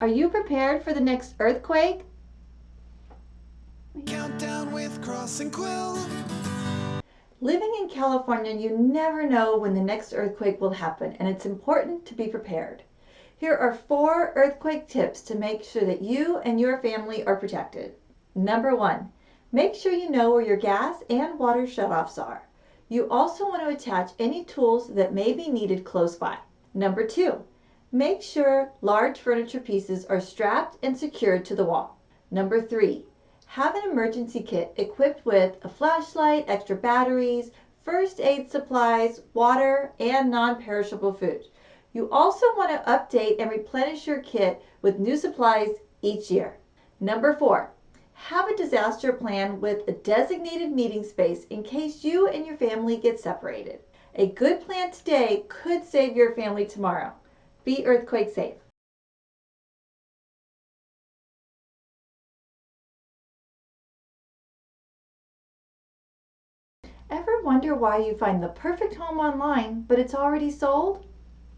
Are you prepared for the next earthquake? Countdown with Cross and Quill. Living in California, you never know when the next earthquake will happen, and it's important to be prepared. Here are 4 earthquake tips to make sure that you and your family are protected. Number 1, make sure you know where your gas and water shutoffs are. You also want to attach any tools that may be needed close by. Number 2, make sure large furniture pieces are strapped and secured to the wall. Number 3, have an emergency kit equipped with a flashlight, extra batteries, first aid supplies, water, and non-perishable food. You also want to update and replenish your kit with new supplies each year. Number 4, have a disaster plan with a designated meeting space in case you and your family get separated. A good plan today could save your family tomorrow. Be earthquake safe. Ever wonder why you find the perfect home online, but it's already sold?